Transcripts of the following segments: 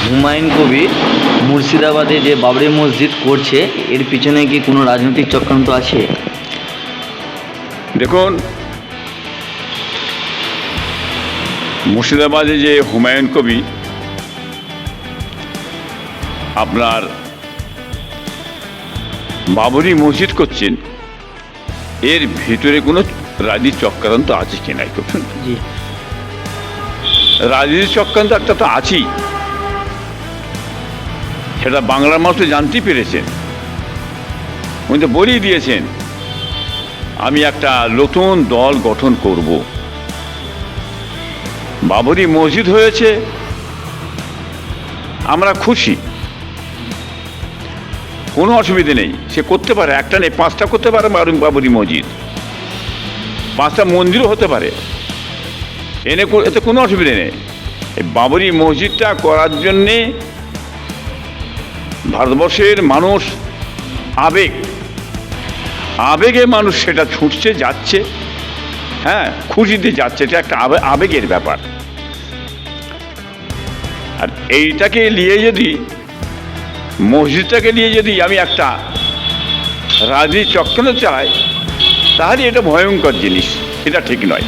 হুমায়ুন কবির মুর্শিদাবাদে যে বাবরি মসজিদ করছে, এর পিছনে কি কোনো রাজনৈতিক চক্রান্ত আছে? দেখুন, মুর্শিদাবাদে যে হুমায়ুন কবির আপনার বাবরি মসজিদ করছেন, এর ভিতরে কোনো রাজনীতি চক্রান্ত আছে কি নাই? জি, রাজনীতি চক্রান্ত একটা তো আছেই, সেটা বাংলার মানুষ তো জানতেই পেরেছেন। উনি তো বলেই দিয়েছেন, আমি একটা নতুন দল গঠন করব। বাবরি মসজিদ হয়েছে, আমরা খুশি, কোনো অসুবিধে নেই। সে করতে পারে, একটা নেই, 5টা করতে পারে বাবরি মসজিদ, 5টা মন্দিরও হতে পারে, এতে কোনো অসুবিধে নেই। এই বাবরি মসজিদটা করার জন্যে ভারতবর্ষের মানুষ আবেগে মানুষ সেটা ছুটছে, যাচ্ছে, হ্যাঁ, খুশিতে যাচ্ছে। এটা একটা আবেগের ব্যাপার। আর এইটাকে নিয়ে যদি, মসজিদটাকে নিয়ে যদি আমি একটা রাজনীতি চক্রান্ত চালাই, তাহলে এটা ভয়ঙ্কর জিনিস, এটা ঠিক নয়।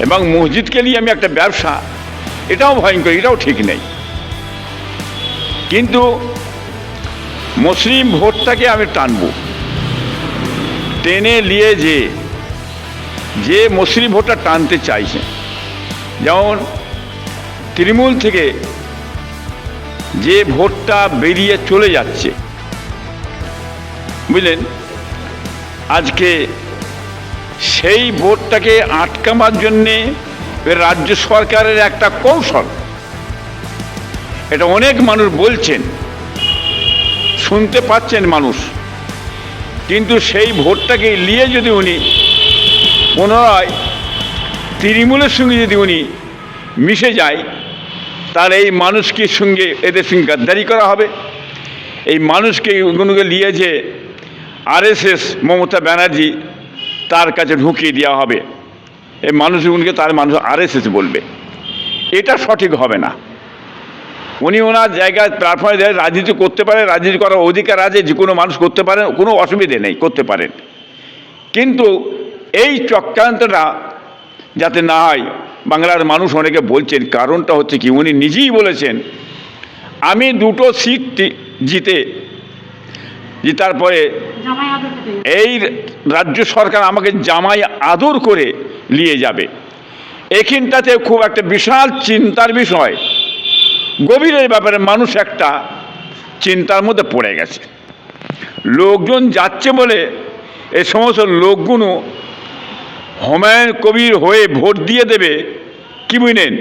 এবং মসজিদকে নিয়ে আমি একটা ব্যবসা, এটাও ভয়ঙ্কর, এটাও ঠিক নেই। কিন্তু মুসলিম ভোটটাকে আমি টানব, টেনে নিয়ে যে মুসলিম ভোটটা টানতে চাইছে, যেমন তৃণমূল থেকে যে ভোটটা বেরিয়ে চলে যাচ্ছে, বুঝলেন, আজকে সেই ভোটটাকে আটকাবার জন্যে রাজ্য সরকারের একটা কৌশল, এটা অনেক মানুষ বলছেন, শুনতে পাচ্ছেন মানুষ। কিন্তু সেই ভোটটাকে নিয়ে যদি উনি পুনরায় তৃণমূলের সঙ্গে যদি উনি মিশে যায়, তাহলে এই মানুষকে সঙ্গে, এদের সঙ্গে গাদ্দারি করা হবে। এই মানুষকে উগুনকে নিয়ে যে RSS মমতা ব্যানার্জি, তার কাছে ঢুকিয়ে দেওয়া হবে। এই মানুষগুলোকে মানুষ RSS বলবে, এটা সঠিক হবে না। উনি ওনার জায়গায় প্ল্যাটফর্মে রাজনীতি করতে পারে, রাজনীতি করার অধিকার আছে, যে কোনো মানুষ করতে পারেন, কোনো অসুবিধে নেই, করতে পারেন। কিন্তু এই চক্রান্তটা যাতে না হয়, বাংলার মানুষ অনেকে বলছেন, কারণটা হচ্ছে কি, উনি নিজেই বলেছেন, আমি 2টো সিট জিতার পরে এই রাজ্য সরকার আমাকে জামাই আদর করে নিয়ে যাবে। এখানটাতে খুব একটা বিশাল চিন্তার বিষয়, গভীরের ব্যাপারে মানুষ একটা চিন্তার মধ্যে পড়ে গেছে। লোকজন যাচ্ছে বলে এই সমস্ত লোকগুলো হুমায়ুন কবির হয়ে ভোট দিয়ে দেবে, কি বুঝলেন?